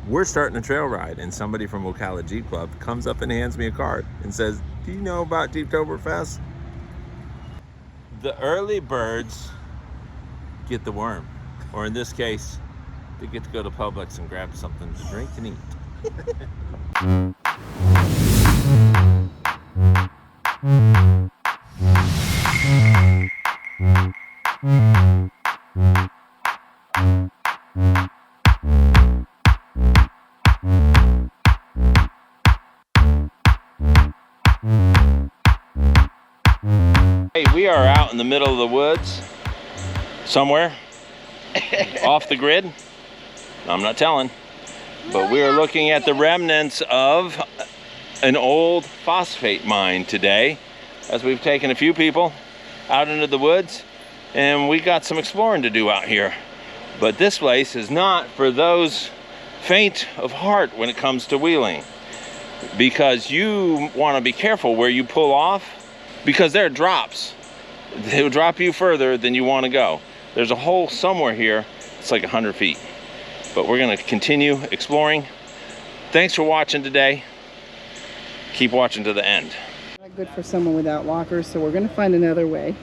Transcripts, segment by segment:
we're starting a trail ride, and somebody from Ocala Jeep Club comes up and hands me a card and says, "Do you know about Jeeptoberfest?" The early birds get the worm, or in this case, they get to go to Publix and grab something to drink and eat. Hey, we are out in the middle of the woods, somewhere, off the grid. I'm not telling, but we are looking at the remnants of an old phosphate mine today, as we've taken a few people out into the woods, and we got some exploring to do out here. But this place is not for those faint of heart when it comes to wheeling, because you want to be careful where you pull off, because there are drops. They'll drop you further than you want to go. There's a hole somewhere here. It's like 100 feet. But we're going to continue exploring. Thanks for watching today. Keep watching to the end. Not good for someone without walkers, so we're going to find another way.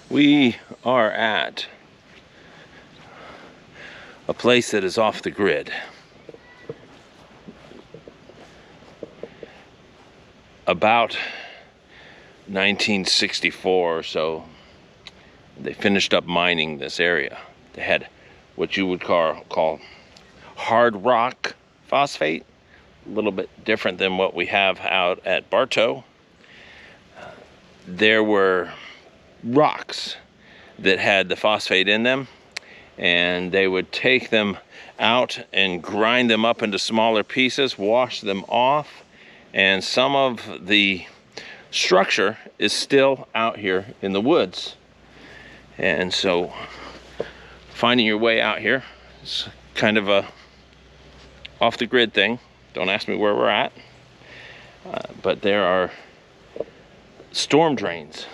We are at a place that is off the grid. About 1964 or so, they finished up mining this area. They had what you would call hard rock phosphate, a little bit different than what we have out at Bartow. There were rocks that had the phosphate in them, and they would take them out and grind them up into smaller pieces, wash them off, and some of the structure is still out here in the woods. And so finding your way out here is kind of a off the grid thing. Don't ask me where we're at, but there are storm drains.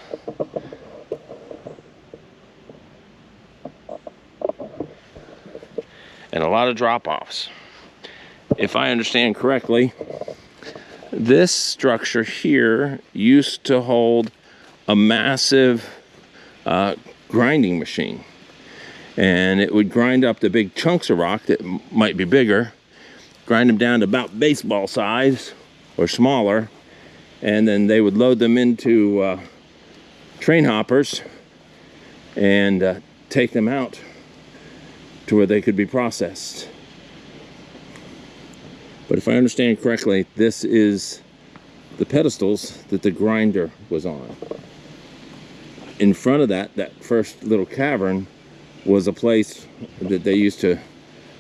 And a lot of drop-offs. If I understand correctly, this structure here used to hold a massive grinding machine. And it would grind up the big chunks of rock that might be bigger, grind them down to about baseball size or smaller, and then they would load them into train hoppers and take them out to where they could be processed. But if I understand correctly, this is the pedestals that the grinder was on. In front of that first little cavern was a place that they used to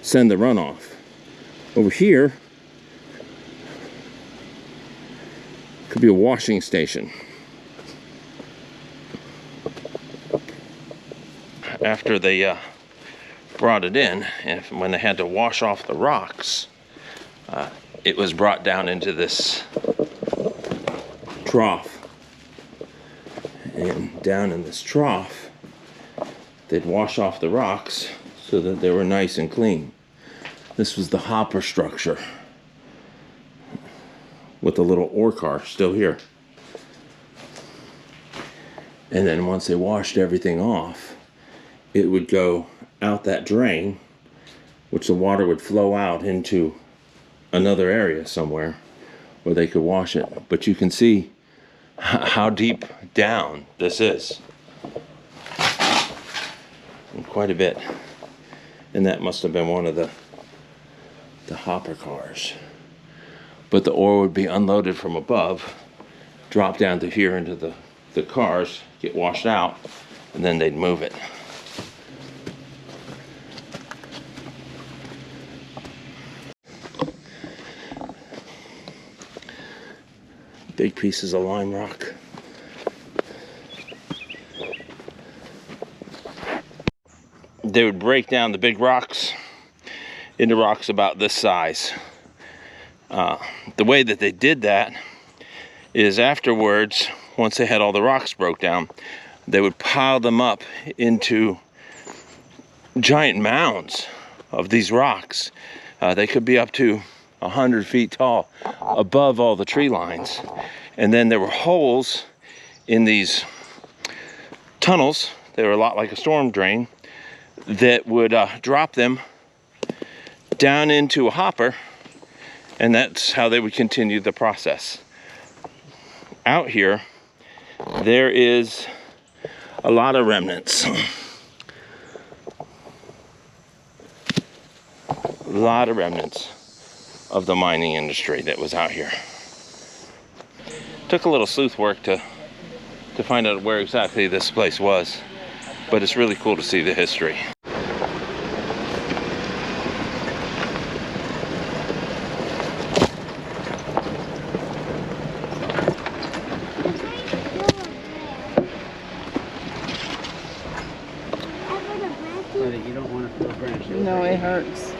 send the runoff. Over here could be a washing station. After they brought it in, and when they had to wash off the rocks, it was brought down into this trough. And down in this trough, they'd wash off the rocks so that they were nice and clean. This was the hopper structure with the little ore car still here. And then once they washed everything off, it would go out that drain, which the water would flow out into another area somewhere where they could wash it. But you can see how deep down this is. And quite a bit. And that must have been one of the hopper cars. But the ore would be unloaded from above, drop down to here into the cars, get washed out, and then they'd move it. Big pieces of lime rock. They would break down the big rocks into rocks about this size. The way that they did that is afterwards, once they had all the rocks broke down, they would pile them up into giant mounds of these rocks. They could be up to 100 feet tall above all the tree lines. And then there were holes in these tunnels. They were a lot like a storm drain that would drop them down into a hopper, and that's how they would continue the process. Out here, there is a lot of remnants. A lot of remnants of the mining industry that was out here. Took a little sleuth work to find out where exactly this place was, but it's really cool to see the history. You don't want to feel branch. No, it hurts.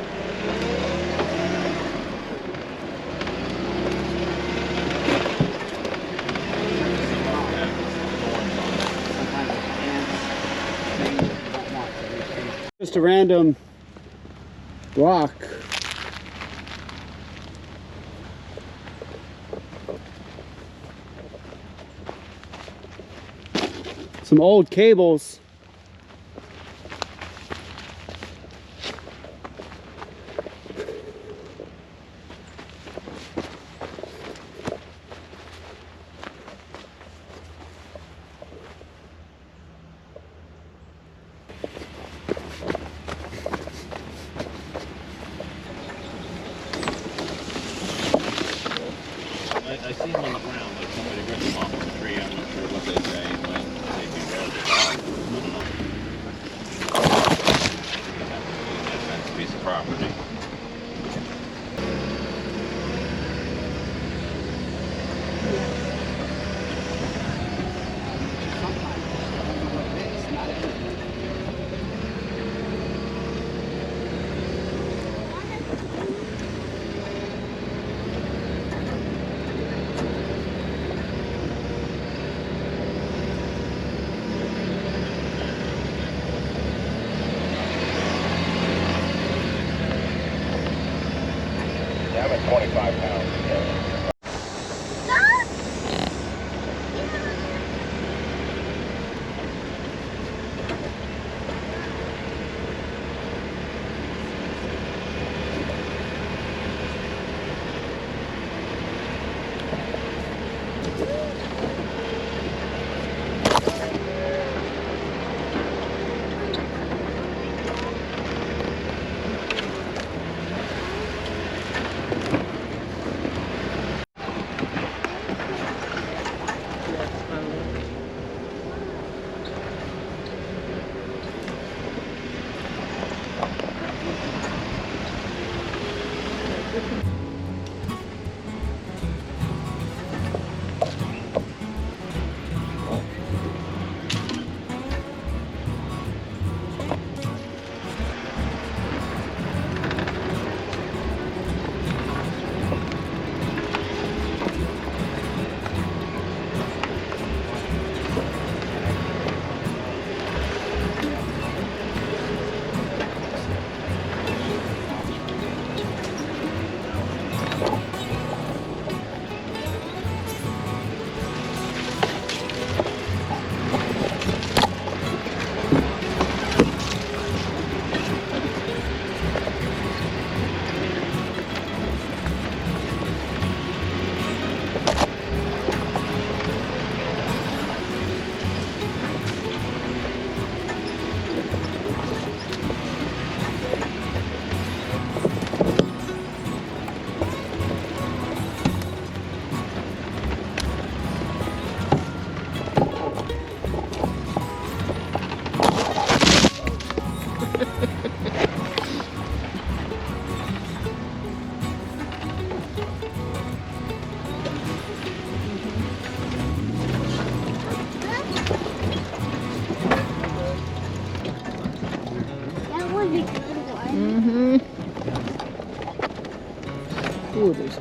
Just a random rock. Some old cables. I see them on the ground, like somebody ripped them off the tree. I'm not sure what they say, but they'd be That's a piece of property.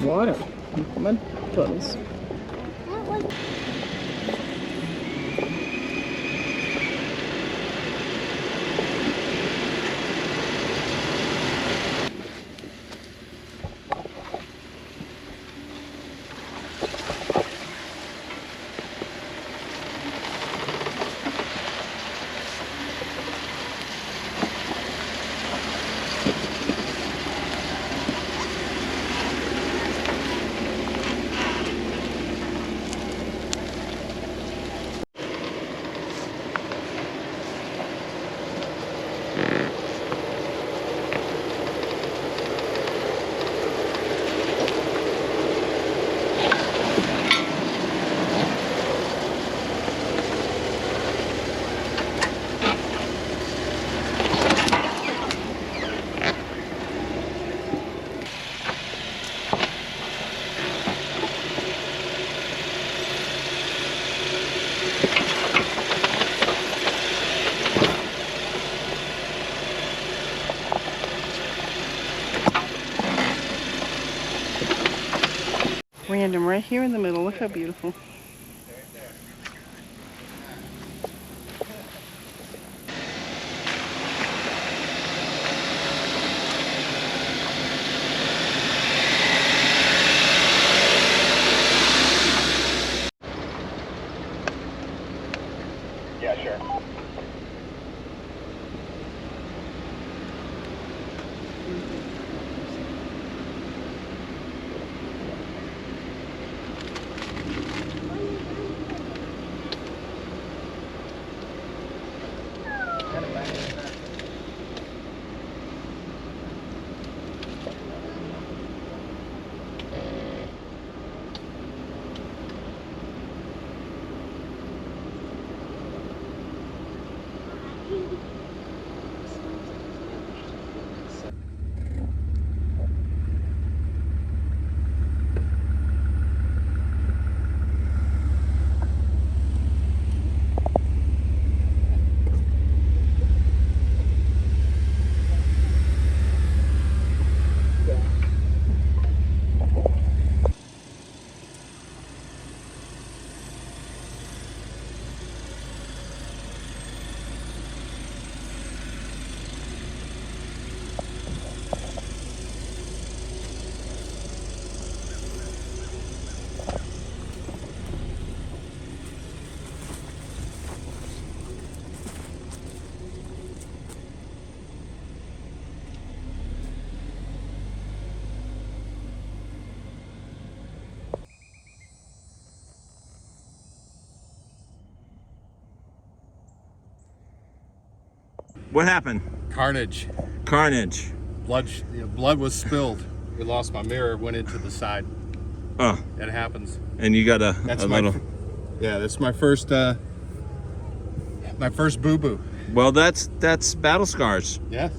Water. Mud puddles. Random right here in the middle. Look how beautiful. Yeah, sure. What happened? Carnage. Carnage. Blood was spilled. We lost my mirror, went into the side. Oh. It happens. And you got a little... Yeah, that's my first boo-boo. Well, that's battle scars. Yes.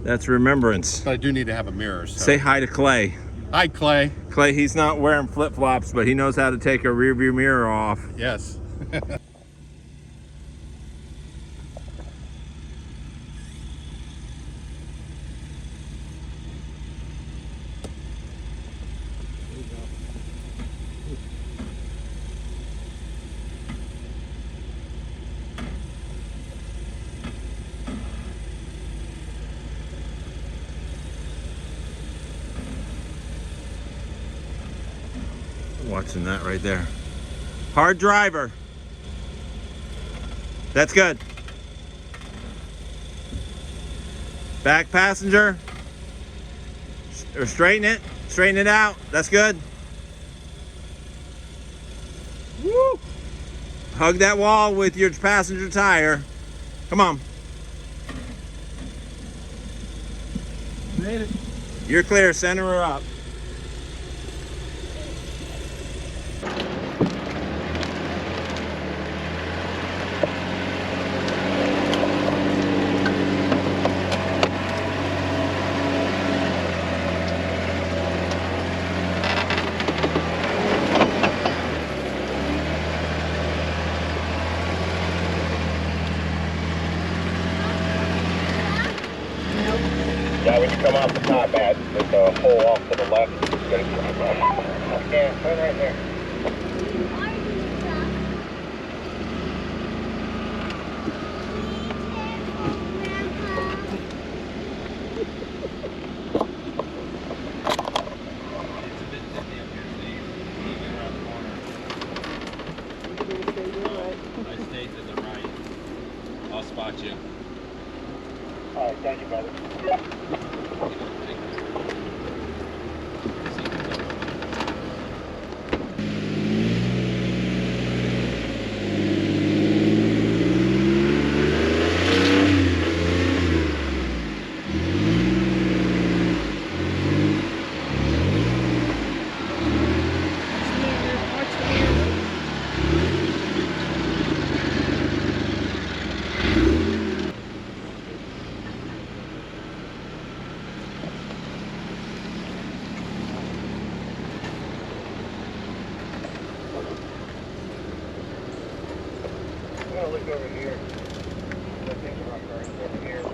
That's remembrance. But I do need to have a mirror. So. Say hi to Clay. Hi, Clay. Clay, he's not wearing flip-flops, but he knows how to take a rear view mirror off. Yes. Watching that right there. Hard driver. That's good. Back passenger. Or straighten it. Straighten it out. That's good. Woo! Hug that wall with your passenger tire. Come on. Made it. You're clear. Center her up. Yeah, when you come off the top, Matt, there's a hole off to the left. Yeah, put it right there. I stay to the right. I'll spot you. All right, thank you, brother. I'm gonna look over here. I think we're not very over here, but.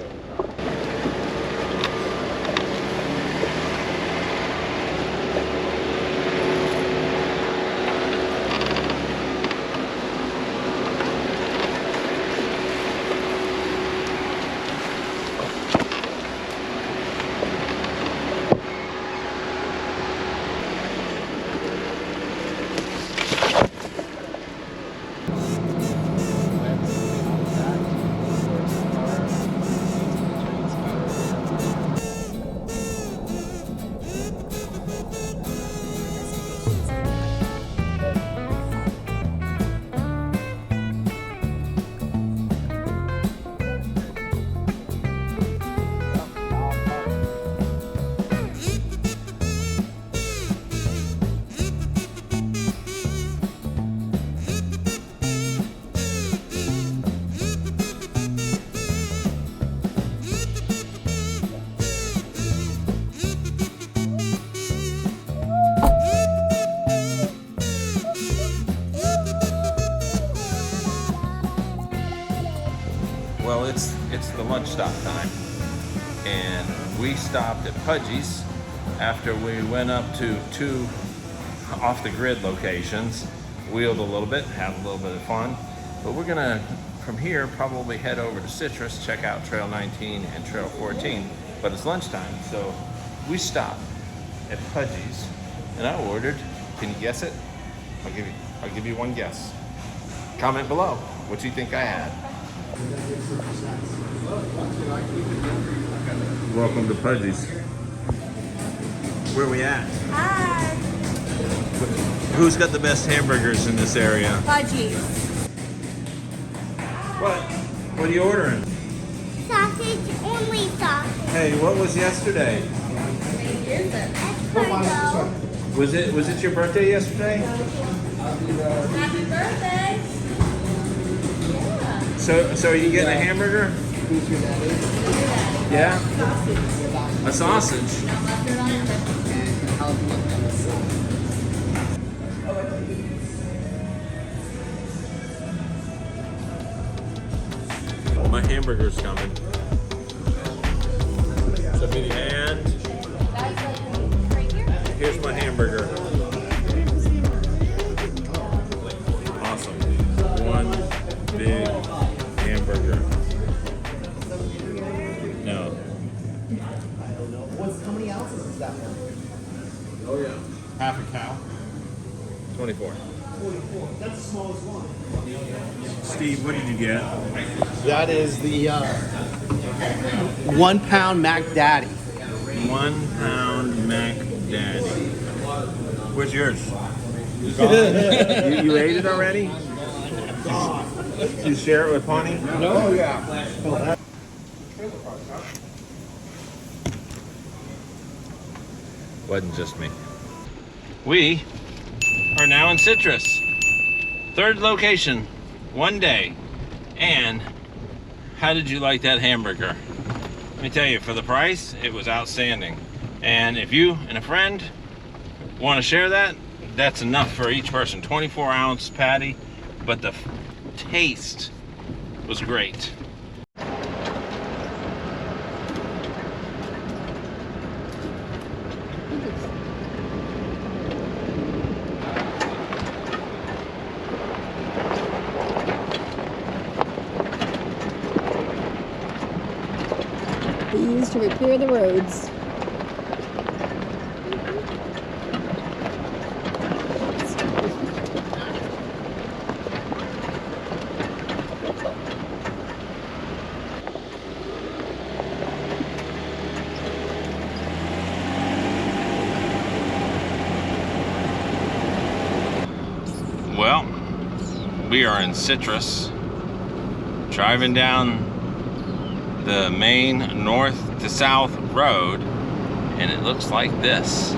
Well, it's the lunch stop time, and we stopped at Pudgee's after we went up to 2 off-the-grid locations, wheeled a little bit, had a little bit of fun, but we're gonna, from here, probably head over to Citrus, check out Trail 19 and Trail 14, but it's lunchtime, so we stopped at Pudgee's, and I ordered, can you guess it? I'll give you one guess. Comment below, what do you think I had? Welcome to Pudgee's. Where are we at? Hi. Who's got the best hamburgers in this area? Pudgee. What are you ordering? Sausage, only sausage. Hey, what was yesterday? Escargot. Was it your birthday yesterday? Happy birthday. Yeah. So are you getting a hamburger? Who's your daddy? Yeah? A sausage. My hamburger's coming. And here's my hamburger. Awesome. One big hamburger. No. How many ounces is that one? Oh yeah. Half a cow. 24. 44. That's the smallest one. Steve, what did you get? That is the 1 pound Mac Daddy. 1 pound Mac Daddy. Where's yours? you ate it already? Did you share it with Pawnee? No, yeah. Wasn't just me. We are now in Citrus. 3rd location, 1 day. And how did you like that hamburger? Let me tell you, for the price, it was outstanding. And if you and a friend want to share that, that's enough for each person. 24-ounce patty, but the taste was great. used to repair the roads. Well, we are in Citrus, driving down the main north to south road, and it looks like this.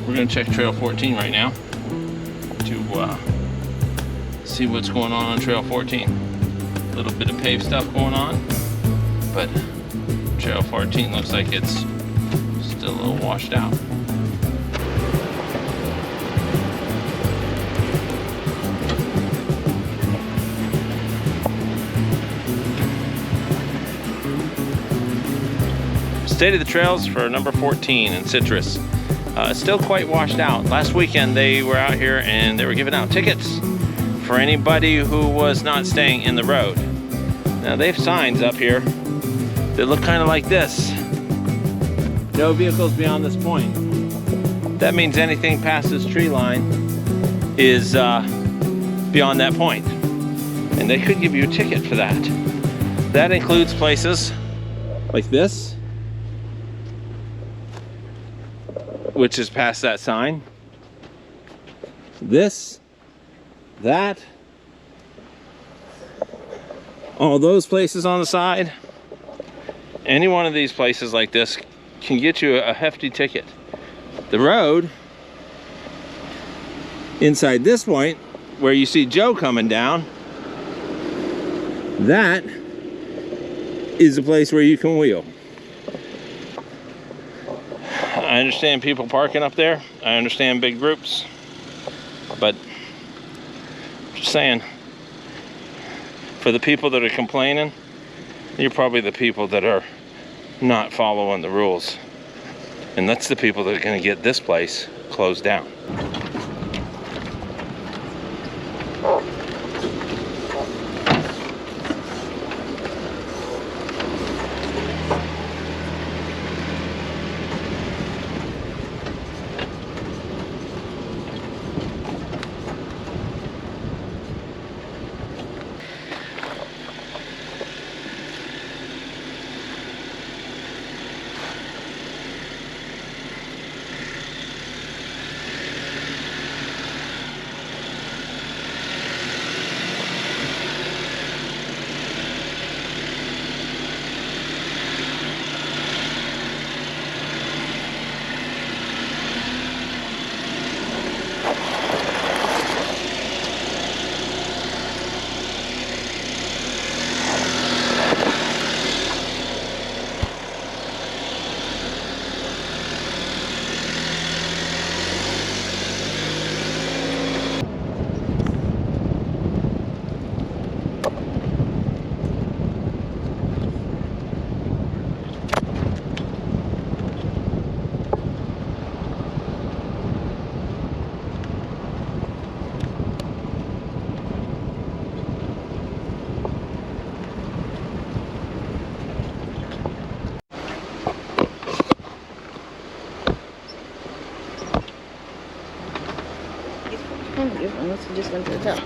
We're gonna check Trail 14 right now to see what's going on Trail 14. A little bit of paved stuff going on, but Trail 14 looks like it's still a little washed out. State of the trails for number 14 in Citrus. It's still quite washed out. Last weekend they were out here and they were giving out tickets for anybody who was not staying in the road. Now they have signs up here that look kind of like this. No vehicles beyond this point. That means anything past this tree line is beyond that point. And they could give you a ticket for that. That includes places like this, which is past that sign. This, that, all those places on the side. Any one of these places like this can get you a hefty ticket. The road inside this point where you see Joe coming down, that is a place where you can wheel. I understand people parking up there. I understand big groups, but just saying, for the people that are complaining, you're probably the people that are not following the rules. And that's the people that are going to get this place closed down. Unless he just went to the top.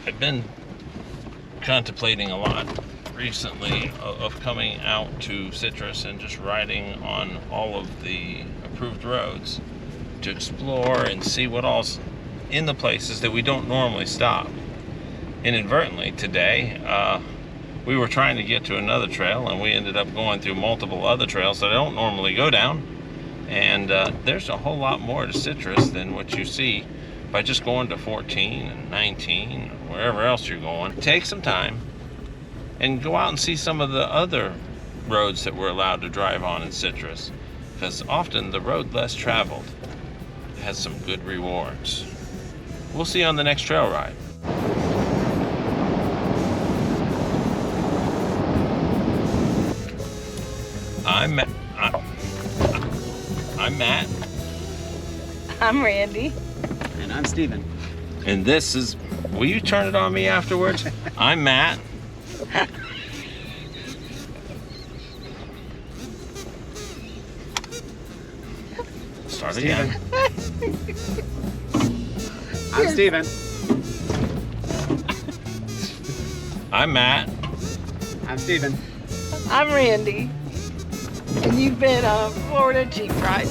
I've been contemplating a lot recently of coming out to Citrus and just riding on all of the approved roads to explore and see what all's in the places that we don't normally stop. Inadvertently today, we were trying to get to another trail and we ended up going through multiple other trails that I don't normally go down. And there's a whole lot more to Citrus than what you see by just going to 14 and 19 or wherever else you're going. Take some time and go out and see some of the other roads that we're allowed to drive on in Citrus, because often the road less traveled has some good rewards. We'll see you on the next trail ride. I'm Matt. I'm Randy. And I'm Steven. And this is, will you turn it on me afterwards? I'm Matt. Start again. I'm Steven. I'm Matt. I'm Steven. I'm Randy. And you've been on a Florida Jeep ride.